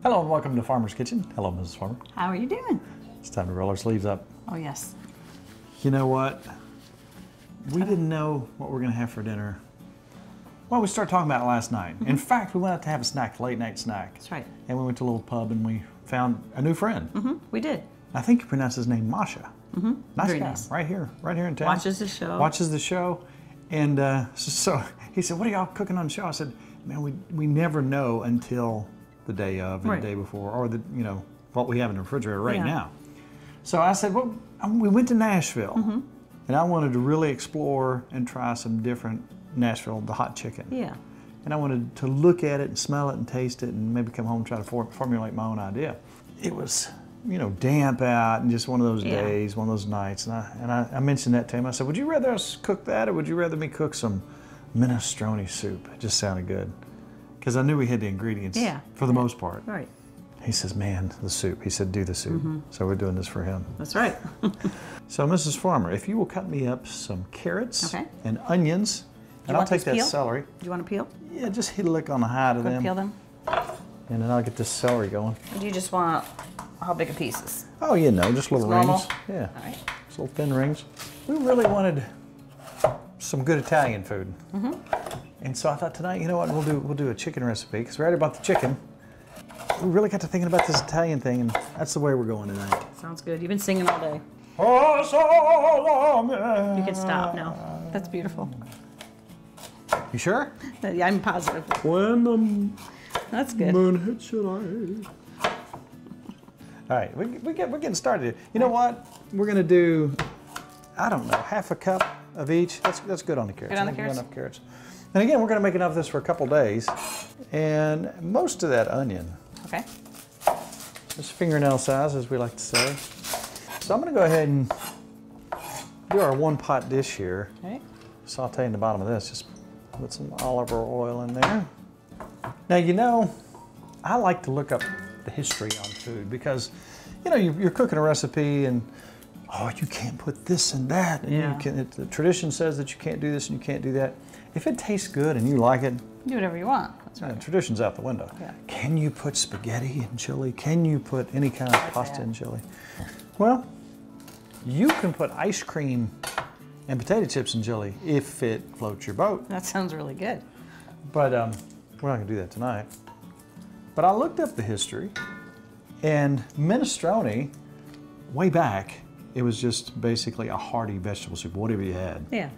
Hello and welcome to Farmer's Kitchen. Hello, Mrs. Farmer. How are you doing? It's time to roll our sleeves up. Oh, yes. You know what? We didn't know what we're going to have for dinner. Well, we started talking about it last night. In fact, we went out to have a snack, late night snack. That's right. And we went to a little pub and we found a new friend. We did. I think you pronounce his name Masha. Nice Very guy. nice. Right here in town. Watches the show. Watches the show. And so he said, what are y'all cooking on the show? I said, man, we never know until the day of and the day before, or what we have in the refrigerator right now. So I said, well, we went to Nashville, and I wanted to really explore and try some different Nashville, the hot chicken. Yeah. And I wanted to look at it and smell it and taste it and maybe come home and try to formulate my own idea. It was, damp out and just one of those days, one of those nights. And I mentioned that to him. I said, would you rather us cook that or would you rather me cook some minestrone soup? It just sounded good. Because I knew we had the ingredients for the most part. Right. He says, man, the soup. He said, do the soup. So we're doing this for him. That's right. So Mrs. Farmer, if you will cut me up some carrots and onions, and I'll take that celery. Do you want to peel? Yeah, just hit a lick on the hide of them. Peel them? And then I'll get this celery going. Or do you just want, how big of pieces? Oh, just little rings. Normal? Yeah. All right. Just little thin rings. We really wanted some good Italian food. And so I thought tonight, you know what, we'll do a chicken recipe, because we already bought the chicken. We really got to thinking about this Italian thing, and that's the way we're going tonight. Sounds good. You've been singing all day. You can stop now. That's beautiful. You sure? Yeah, I'm positive. When the That's good. moon hits your eyes. All right, we're getting started here. You know what? We're going to do, I don't know, half a cup of each. That's good on the carrots. Good on the carrots? Enough carrots. And again, we're going to make enough of this for a couple days. And most of that onion. Okay. Just fingernail size, as we like to say. So I'm going to go ahead and do our one pot dish here. Okay. Sauteing the bottom of this. Just put some olive oil in there. Now, I like to look up the history on food because, you're cooking a recipe and, oh, you can't put this and that. And the tradition says that you can't do this and you can't do that. If it tastes good and you like it, do whatever you want. That's right. Tradition's out the window. Yeah. Can you put spaghetti in chili? Can you put any kind of pasta in chili? Well, you can put ice cream and potato chips in chili if it floats your boat. That sounds really good. But we're not going to do that tonight. But I looked up the history, and minestrone, way back, it was just basically a hearty vegetable soup, whatever you had. Yeah.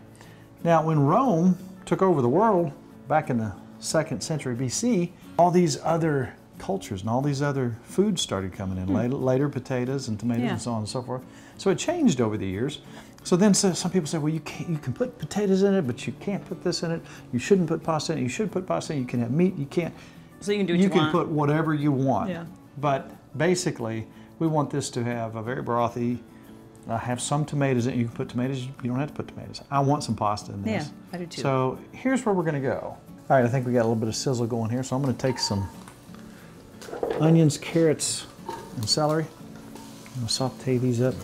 Now, when Rome took over the world back in the 2nd century BC, all these other cultures and all these other foods started coming in. Later potatoes and tomatoes and so on and so forth. So it changed over the years. So then some people say, well, you can put potatoes in it, but you can't put this in it. You shouldn't put pasta in it. You should put pasta in it. You can have meat. You can't. So you can do what you want. You can put whatever you want. Yeah. But basically, we want this to have a very brothy, have some tomatoes in it. You can put tomatoes. You don't have to put tomatoes. I want some pasta in this. Yeah, I do too. So here's where we're going to go. All right, I think we got a little bit of sizzle going here. So I'm going to take some onions, carrots, and celery. I'm going to saute these up.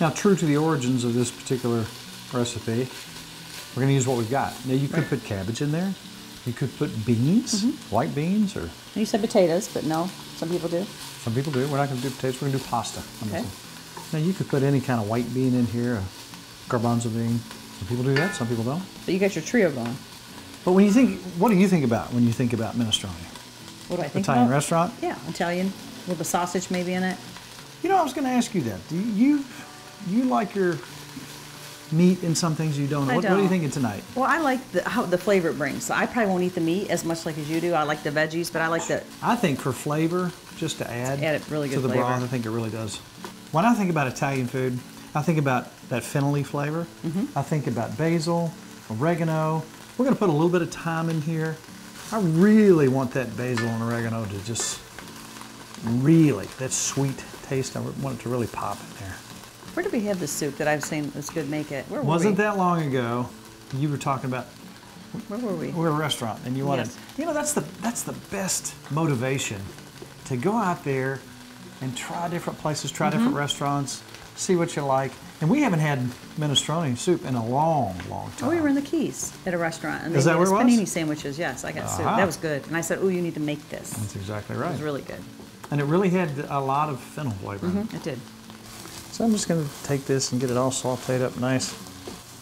Now, true to the origins of this particular recipe, we're going to use what we've got. Now, you could put cabbage in there. You could put beans, white beans, or... You said potatoes, but no, some people do. Some people do. We're not going to do potatoes. We're going to do pasta. Okay. Now, you could put any kind of white bean in here, a garbanzo bean. Some people do that, some people don't. But you got your trio going. But when you think, what do you think about when you think about minestrone? What do I think Italian about? restaurant? Yeah, Italian, with the sausage maybe in it. I was going to ask you that. Do you like your meat in some things you don't? What are you thinking tonight? Well, I like how the flavor it brings. So I probably won't eat the meat as much like as you do. I like the veggies, but I like the... I think for flavor, just to add a really good to the flavor. broth, I think it really does. When I think about Italian food, I think about that fennelly flavor. I think about basil, oregano. We're going to put a little bit of thyme in here. I really want that basil and oregano to just really, that sweet taste. I want it to really pop in there. Where did we have this soup that I've seen that's good make it? Where were Wasn't we? that long ago, you were talking about... Where were we? We're a restaurant, and you wanted... Yes. That's the best motivation, to go out there and try different places, try different restaurants, see what you like. And we haven't had minestrone soup in a long, long time. Oh, we were in the Keys at a restaurant, and they Is that made where us it was? panini sandwiches. Yes, I got soup. That was good. And I said, "Oh, you need to make this." That's exactly right. It was really good. And it really had a lot of fennel flavor. It did. So I'm just going to take this and get it all sauteed up nice.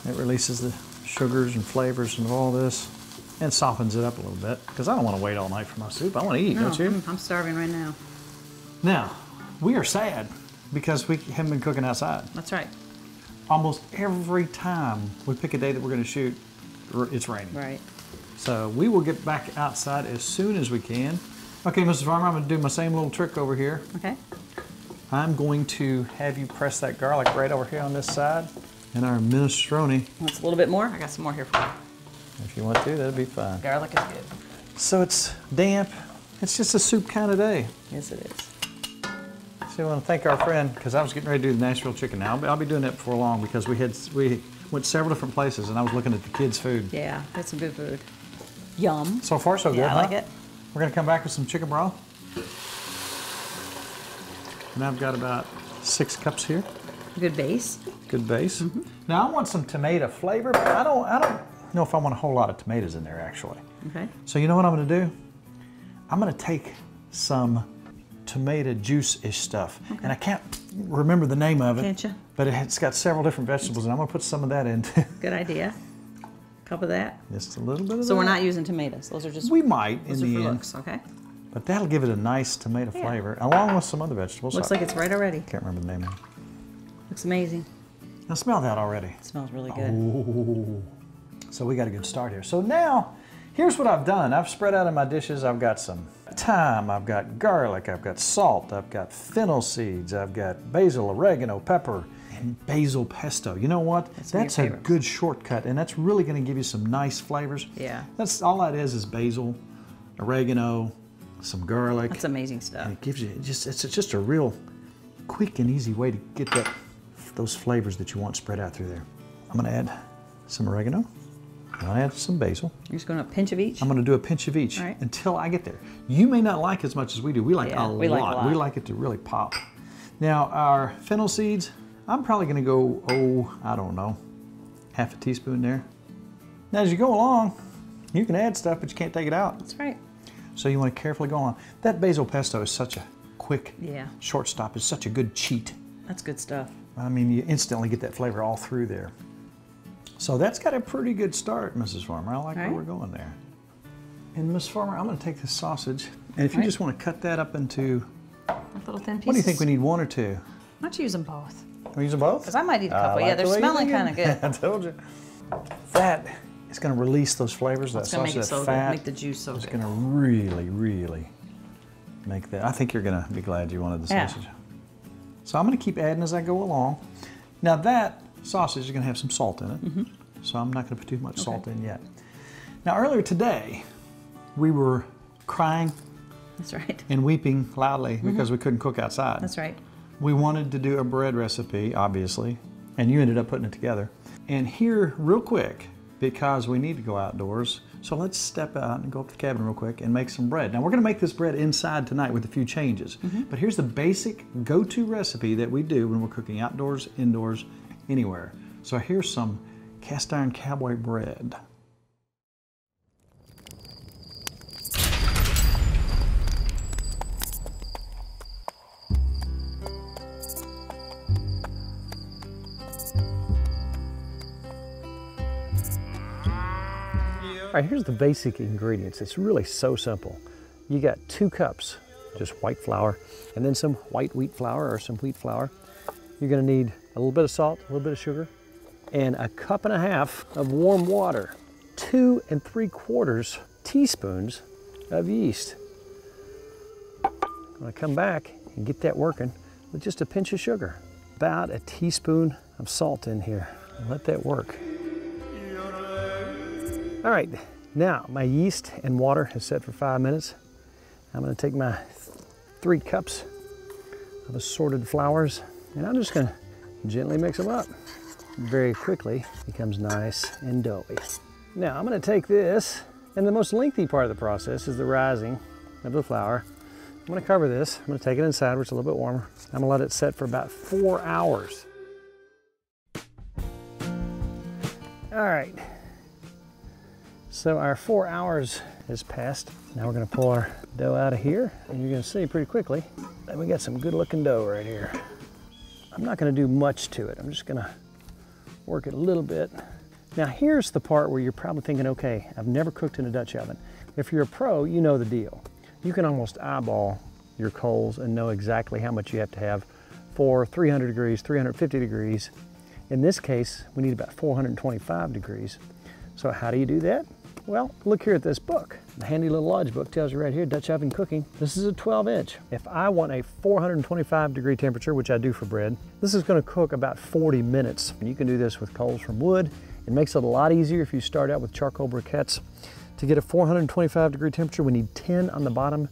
It releases the sugars and flavors and all this and softens it up a little bit because I don't want to wait all night for my soup. I want to eat, don't you? I'm starving right now. Now, we are sad because we haven't been cooking outside. That's right. Almost every time we pick a day that we're going to shoot, it's raining. Right. So we will get back outside as soon as we can. Okay, Mrs. Farmer, I'm going to do my same little trick over here. Okay. I'm going to have you press that garlic right over here on this side. And our minestrone. That's a little bit more. I got some more here for you. If you want to, that'd be fine. Garlic is good. So it's damp. It's just a soup kind of day. Yes, it is. So I want to thank our friend, because I was getting ready to do the Nashville chicken. Now I'll be doing that before long because we went several different places and I was looking at the kids' food. Yeah, that's some good food. Yum. So far, so good, Yeah, I huh? like it. We're going to come back with some chicken broth. And I've got about 6 cups here. Good base. Good base. Now I want some tomato flavor, but I don't know if I want a whole lot of tomatoes in there actually. Okay. So you know what I'm going to do? I'm going to take some tomato juice-ish stuff. Okay. And I can't remember the name of it. Can't you? But it's got several different vegetables and I'm going to put some of that in too. Good idea. Cup of that. Just a little bit of that. So we're not using tomatoes. Those are just. We might in those are the for end. looks. Okay. But that'll give it a nice tomato Yeah. flavor along with some other vegetables. Looks like it's right already. Can't remember the name of it. Looks amazing. I smell that already. It smells really good. Oh. So we got a good start here. So now, here's what I've done. I've spread out in my dishes. I've got some thyme, I've got garlic, I've got salt, I've got fennel seeds, I've got basil, oregano, pepper, and basil pesto. You know what? That's a good shortcut, and that's really going to give you some nice flavors. Yeah. That's all that is basil, oregano, some garlic. That's amazing stuff. And it gives you it's just a real quick and easy way to get those flavors that you want spread out through there. I'm going to add some oregano. I'm going to add some basil. You're just going to pinch of each? I'm going to do a pinch of each until I get there. You may not like as much as we do. We like a lot. We like it to really pop. Now our fennel seeds, I'm probably going to go, I don't know, half a teaspoon there. Now as you go along, you can add stuff, but you can't take it out. That's right. So you want to carefully go along. That basil pesto is such a quick, short stop. It's such a good cheat. That's good stuff. I mean, you instantly get that flavor all through there. So that's got a pretty good start, Mrs. Farmer. I like where we're going there. And Mrs. Farmer, I'm going to take this sausage, and if you just want to cut that up into little thin pieces. What do you think we need, 1 or 2? Why don't you use them both? We use them both? Because I might eat a couple. Yeah, they're smelling kind of good. I told you. That is going to release those flavors. That sausage, that fat. Make the juice so good. It's going to really, really make that. I think you're going to be glad you wanted the sausage. So I'm going to keep adding as I go along. Now that sausage is going to have some salt in it. So I'm not going to put too much salt in yet. Now earlier today, we were crying and weeping loudly because we couldn't cook outside. That's right. We wanted to do a bread recipe, obviously, and you ended up putting it together. And here, real quick, because we need to go outdoors, so let's step out and go up to the cabin real quick and make some bread. Now we're going to make this bread inside tonight with a few changes. But here's the basic go-to recipe that we do when we're cooking outdoors, indoors, anywhere. So here's some cast iron cowboy bread. All right, here's the basic ingredients. It's really so simple. You got 2 cups, just white flour, and then some white wheat flour or some wheat flour. You're gonna need a little bit of salt, a little bit of sugar, and a 1.5 cups of warm water. 2 3/4 teaspoons of yeast. I'm gonna come back and get that working with just a pinch of sugar. About a teaspoon of salt in here. Let that work. All right, now my yeast and water is set for 5 minutes. I'm gonna take my 3 cups of assorted flours and I'm just gonna gently mix them up. Very quickly becomes nice and doughy. Now I'm gonna take this, and the most lengthy part of the process is the rising of the flour. I'm gonna cover this. I'm gonna take it inside where it's a little bit warmer. I'm gonna let it set for about 4 hours. All right. So our 4 hours has passed. Now we're gonna pull our dough out of here, and you're gonna see pretty quickly that we got some good looking dough right here. I'm not gonna do much to it. I'm just gonna work it a little bit. Now here's the part where you're probably thinking, okay, I've never cooked in a Dutch oven. If you're a pro, you know the deal. You can almost eyeball your coals and know exactly how much you have to have for 300 degrees, 350 degrees. In this case, we need about 425 degrees. So how do you do that? Well, look here at this book. The handy little Lodge book tells you right here, Dutch oven cooking. This is a 12-inch. If I want a 425 degree temperature, which I do for bread, this is gonna cook about 40 minutes. And you can do this with coals from wood. It makes it a lot easier if you start out with charcoal briquettes. To get a 425 degree temperature, we need 10 on the bottom,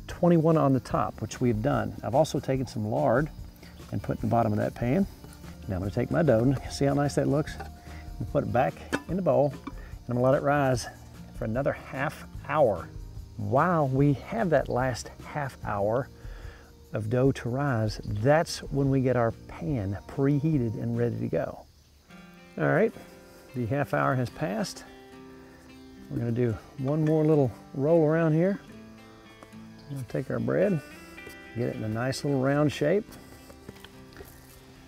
21 on the top, which we've done. I've also taken some lard and put in the bottom of that pan. Now I'm gonna take my dough, see how nice that looks? And put it back in the bowl, and I'm gonna let it rise for another half hour. While we have that last half hour of dough to rise, that's when we get our pan preheated and ready to go. All right, the half hour has passed. We're gonna do one more little roll around here. We're gonna take our bread, get it in a nice little round shape,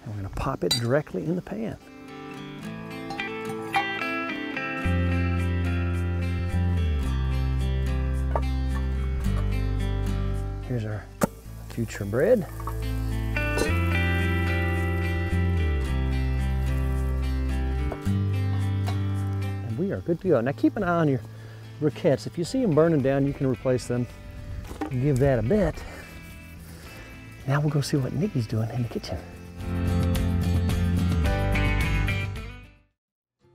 and we're gonna pop it directly in the pan. Here's our future bread. And we are good to go. Now keep an eye on your briquettes. If you see them burning down, you can replace them. Give that a bit. Now we'll go see what Nikki's doing in the kitchen.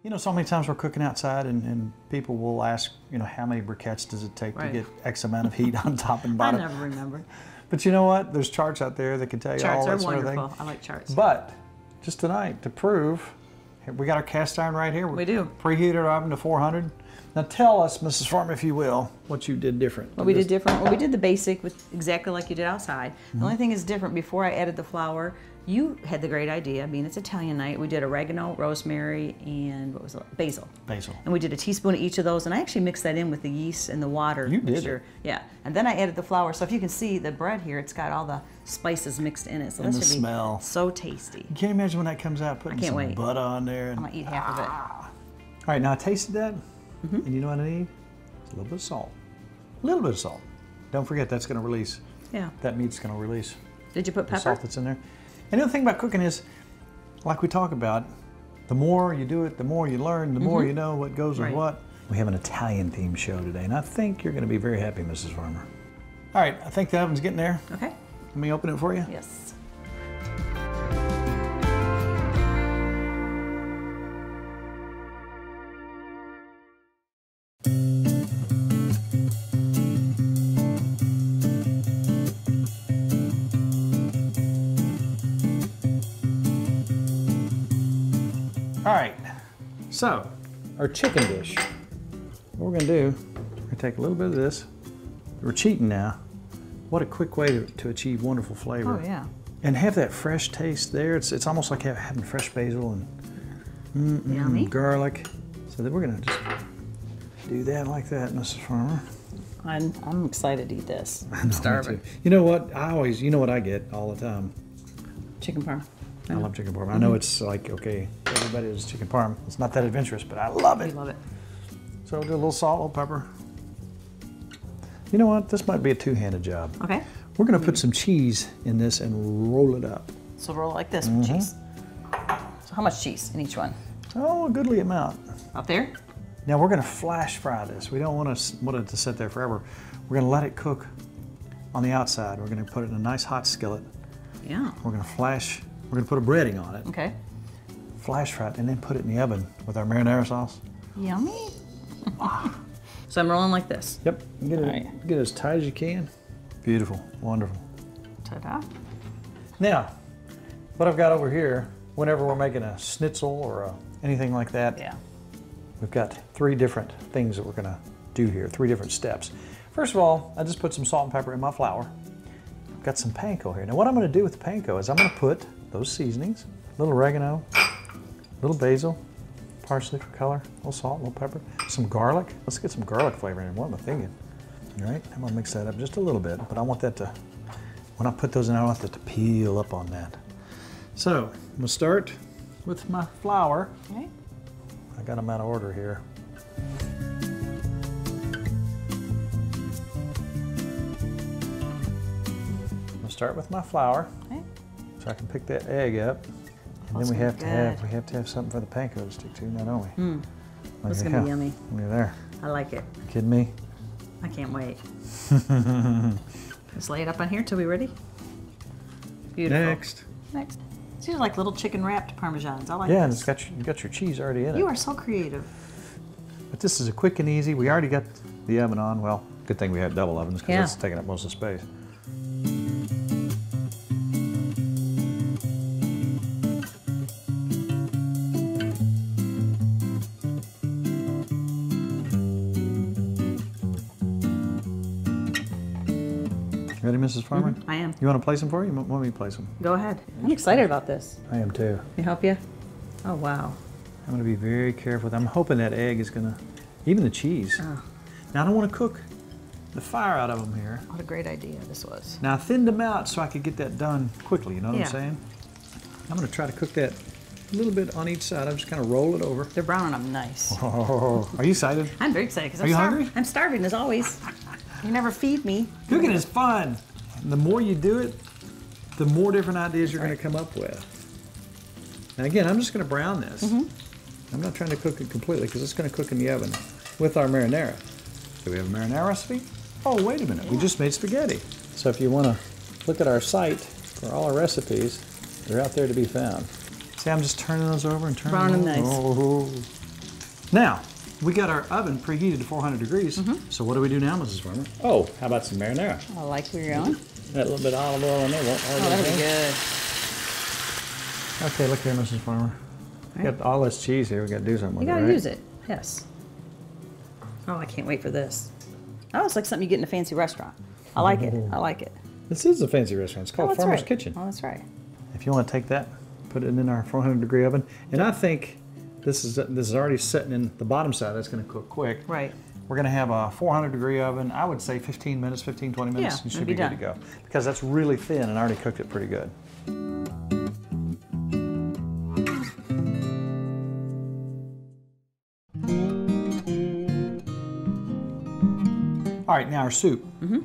You know, so many times we're cooking outside and people will ask, you know, how many briquettes does it take to get X amount of heat on top and bottom? I never remember. But you know what? There's charts out there that can tell you all that sort of thing. Charts are wonderful. I like charts. But just tonight, to prove, we got our cast iron right here. We do. Preheated our oven to 400. Now tell us, Mrs. Farmer, if you will, what you did different. What we did different? Well, we did the basic with exactly like you did outside. The only thing is different, before I added the flour, you had the great idea. I mean, it's Italian night. We did oregano, rosemary, and what was it? Basil. Basil. And we did a teaspoon of each of those, and I actually mixed that in with the yeast and the water mixture. Did. Yeah. And then I added the flour. So if you can see the bread here, it's got all the spices mixed in it. So and this should smell. Be so tasty. You can't imagine when that comes out, putting some butter on there. And, I'm gonna eat half of it. All right, now I tasted that, and you know what I need? It's a little bit of salt. A little bit of salt. Don't forget, that's gonna release. Yeah. That meat's gonna release. Did you put pepper? The salt that's in there. And the other thing about cooking is, like we talk about, the more you do it, the more you learn, the more you know what goes with what. We have an Italian themed show today, and I think you're going to be very happy, Mrs. Farmer. All right, I think the oven's getting there. Okay. Let me open it for you. Yes. All right, so our chicken dish. What we're gonna do, we're gonna take a little bit of this. We're cheating now. What a quick way to achieve wonderful flavor. Oh yeah. And have that fresh taste there. It's almost like having fresh basil and garlic. So then we're gonna just do that like that, Mrs. Farmer. I'm excited to eat this. I'm starving. You know what? You know what I get all the time? Chicken parm. I love chicken parm. I know it's like, okay, everybody does chicken parm. It's not that adventurous, but I love it. We love it. So we'll do a little salt, a little pepper. You know what? This might be a two-handed job. Okay. We're gonna put some cheese in this and roll it up. So roll like this with cheese. So how much cheese in each one? Oh, a goodly amount. Up there? Now we're gonna flash fry this. We don't want it to sit there forever. We're gonna let it cook on the outside. We're gonna put it in a nice hot skillet. Yeah. We're gonna put a breading on it. Okay. Flash fry it and then put it in the oven with our marinara sauce. Yummy. So I'm rolling like this. Yep. Get it as tight as you can. Beautiful. Wonderful. Ta-da. Now, what I've got over here, whenever we're making a schnitzel or anything like that, we've got 3 different things that we're gonna do here, 3 different steps. First of all, I just put some salt and pepper in my flour. I've got some panko here. Now what I'm gonna do with the panko is I'm gonna put those seasonings, a little oregano, a little basil, parsley for color, a little salt, a little pepper, some garlic. Let's get some garlic flavor in it. What am I thinking? All right, I'm gonna mix that up just a little bit, but I want that to, when I put those in, I want that to peel up on that. So I'm gonna start with my flour. Okay. I got them out of order here. I'm gonna start with my flour, Okay. so I can pick that egg up. And then we have to have something for the panko to stick to, not only. That's gonna be yummy. Look at there. I like it. You kidding me? I can't wait. Just lay it up on here till we're ready. Beautiful. Next. Next. These are like little chicken wrapped Parmesans. I like Yeah, and this. it's got your cheese already in it. You are so creative. But this is a quick and easy. We already got the oven on. Well, good thing we have double ovens because Yeah. it's taking up most of the space. Ready, Mrs. Farmer? I am. You want to place them for you? You want me to place them? Go ahead. I'm excited about this. I am too. Can I help you? Oh, wow. I'm going to be very careful. I'm hoping that egg is going to, even the cheese. Oh, Now I don't want to cook the fire out of them here. what a great idea this was. Now I thinned them out so I could get that done quickly, you know what Yeah. I'm saying? I'm going to try to cook that a little bit on each side. I'm just kind of roll it over. They're browning them nice. Oh, are you excited? I'm very excited because Are you hungry? I'm starving as always. You never feed me. Cooking is fun. And the more you do it, the more different ideas you're going to come up with. And again, I'm just going to brown this. I'm not trying to cook it completely because it's going to cook in the oven with our marinara. Do we have a marinara recipe? Oh, wait a minute. We just made spaghetti. So if you want to look at our site for all our recipes, they're out there to be found. See, I'm just turning those over and turning Brown them them over. nice. Oh. Now, we got our oven preheated to 400 degrees. So what do we do now, Mrs. Farmer? Oh, how about some marinara? I like where you're going. That little bit of olive oil in there won't hurt Oh, that'll be anything. good. Okay, look here, Mrs. Farmer. We got all this cheese here. We got to do something with You it, gotta right? use it. Yes. Oh, I can't wait for this. Oh, it's like something you get in a fancy restaurant. I like it. I like it. This is a fancy restaurant. It's Oh, called that's Farmer's right. Kitchen. Oh, that's right. If you want to take that, put it in our 400-degree oven. And I think this is already sitting in the bottom side. That's going to cook quick. Right. We're going to have a 400-degree oven. I would say 15 minutes, 15, 20 minutes. Yeah, You should it'll be be good to done. go. Because that's really thin and I already cooked it pretty good. All right, now our soup. I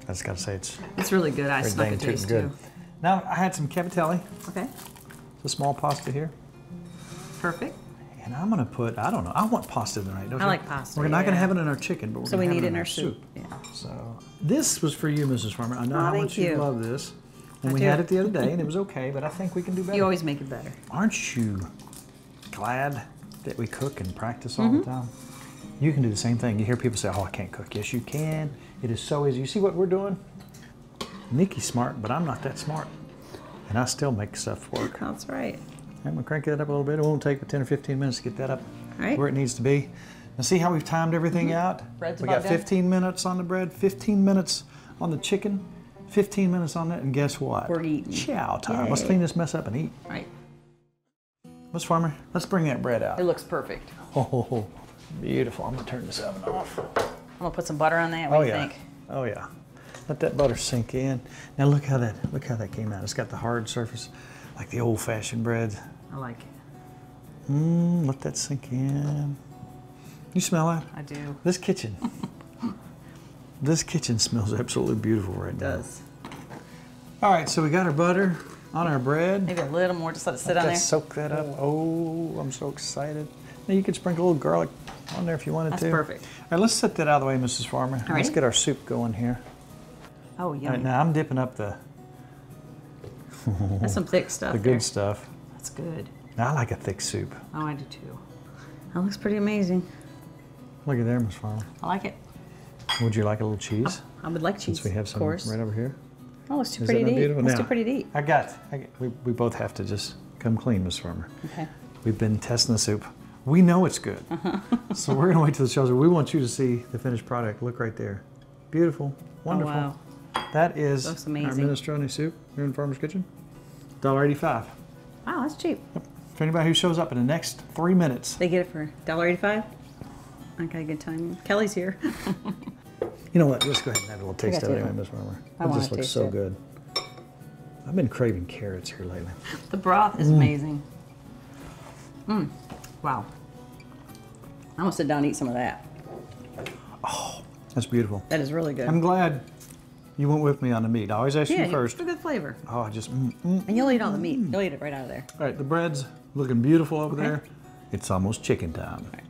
just got to say It's really good. I very snuck a dang tootin' taste good. too. Now I had some cavatelli, Okay. the small pasta here. Perfect. And I'm gonna put, I don't know, I want pasta tonight, don't I you? like pasta, We're not gonna yeah. have it in our chicken, but we're So gonna we have need it it in our soup. Yeah. So this was for you, Mrs. Farmer. I know Oh, how thank much you you. love this. And I we do. had it the other day and it was okay, but I think we can do better. You always make it better. Aren't you glad that we cook and practice all Mm-hmm. the time? You can do the same thing. You hear people say, oh, I can't cook. Yes, you can. It is so easy. You see what we're doing? Nikki's smart, but I'm not that smart. And I still make stuff work. That's right. I'm gonna crank that up a little bit. It won't take but 10 or 15 minutes to get that up Right. where it needs to be. Now see how we've timed everything out? Bread's We about got done. 15 minutes on the bread, 15 minutes on the chicken, 15 minutes on that, and guess what? We're eating. Chow time. Let's Yay. clean this mess up and eat. Right. Miss Farmer, let's bring that bread out. It looks perfect. Oh, beautiful. I'm gonna turn this oven off. I'm gonna put some butter on that. What Oh do you yeah. think? Oh yeah. Let that butter sink in. Now look how that came out. It's got the hard surface, like the old-fashioned bread. I like it. Let that sink in. You smell that? I do. This kitchen. This kitchen smells absolutely beautiful right now. It does. All right, so we got our butter on our bread. Maybe a little more. Just let it sit on Let's there. soak that up. Oh, I'm so excited. Now you could sprinkle a little garlic on there if you wanted That's to. perfect. All right, let's set that out of the way, Mrs. Farmer. Let's righty. get our soup going here. Oh, All right, yummy. now I'm dipping up the That's some thick stuff. good there. stuff. That's good. Now I like a thick soup. Oh, I do too. That looks pretty amazing. Look at there, Miss Farmer. I like it. Would you like a little cheese? I would like cheese. Since we have of some course. right over here. Oh, it's too Is pretty that to not eat. beautiful? It's Now, too pretty to eat. we both have to just come clean, Miss Farmer. Okay. We've been testing the soup. We know it's good. So we're gonna wait till the show's over. We want you to see the finished product. Look right there. Beautiful, wonderful. Oh, wow. That is Looks our amazing. minestrone soup here in Farmer's Kitchen. $1.85. Wow, that's cheap. For anybody who shows up in the next 3 minutes. They get it for $1.85. Okay, good timing. Kelly's here. You know what? Let's go ahead and have a little taste of it anyway, Miss Farmer. It just looks so good. I've been craving carrots here lately. The broth is amazing. Wow. I'm gonna sit down and eat some of that. Oh, that's beautiful. That is really good. I'm glad you went with me on the meat. I always ask you first. Yeah, it's a good flavor. Oh, I just, And you'll eat all the meat. You'll eat it right out of there. All right, the bread's looking beautiful over there. It's almost chicken time. Right.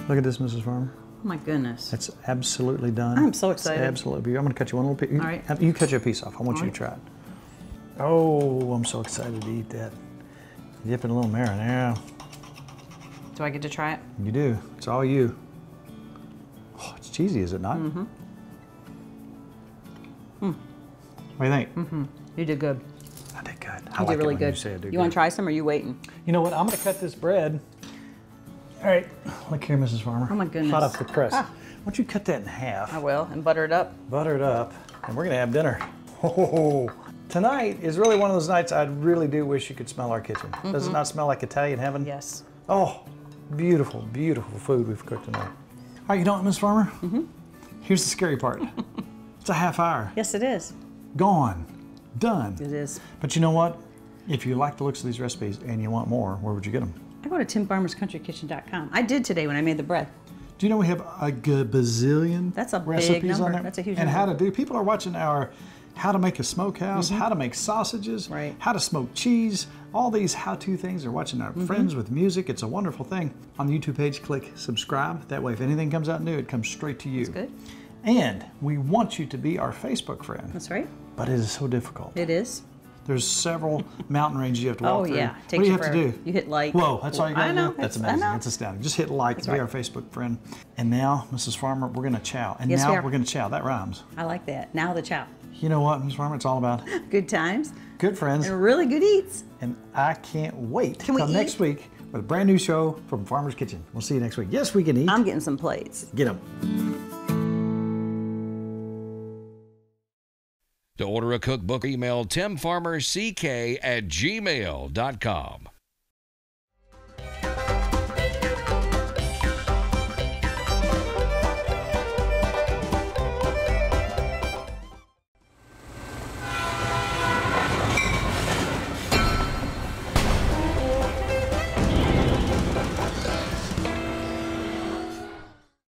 Look at this, Mrs. Farmer. Oh my goodness. It's absolutely done. I'm so excited. It's absolutely beautiful. I'm going to cut you one little piece. All right. You cut your piece off. I want you to try it. Oh, I'm so excited to eat that. Dip in a little marinara. Do I get to try it? You do. It's all you. Oh, it's cheesy, is it not? Mm-hmm. What do you think? Mm-hmm. You did good. I did good. You did really good. You want to try some, or are you waiting? You know what? I'm going to cut this bread. All right. Look here, Mrs. Farmer. Oh my goodness. Hot off the press. Why don't you cut that in half? I will, and butter it up. Butter it up, and we're going to have dinner. Oh, tonight is really one of those nights I really do wish you could smell our kitchen. Does it not smell like Italian heaven? Yes. Oh, beautiful, beautiful food we've cooked tonight. All right, you know what, Miss Farmer? Here's the scary part. It's a half hour. Yes, it is. Gone. Done. It is. But you know what? If you like the looks of these recipes and you want more, where would you get them? I go to timfarmerscountrykitchen.com. I did today when I made the bread. Do you know we have a bazillion That's a recipes big number. on there? That's a huge and number. how to do. People are watching our how to make a smokehouse, how to make sausages, how to smoke cheese, all these how-to things. They're watching our friends with music. It's a wonderful thing. On the YouTube page, click subscribe. That way, if anything comes out new, it comes straight to you. That's good. And we want you to be our Facebook friend. That's right. But it is so difficult. It is. There's several mountain ranges you have to walk through. Yeah. What do you have to do? You hit like. Whoa, that's all you got to do? That's amazing. It's astounding. Just hit like and be our Facebook friend. And now, Mrs. Farmer, we're going to chow. And Yes, now we are. we're going to chow. That rhymes. I like that. Now the chow. You know what, Mrs. Farmer? It's all about Good times. good friends. And really good eats. And I can't wait Can we till next eat? week with a brand new show from Farmer's Kitchen. We'll see you next week. Yes, we can eat. I'm getting some plates. Get them. To order a cookbook, email timfarmerck@gmail.com.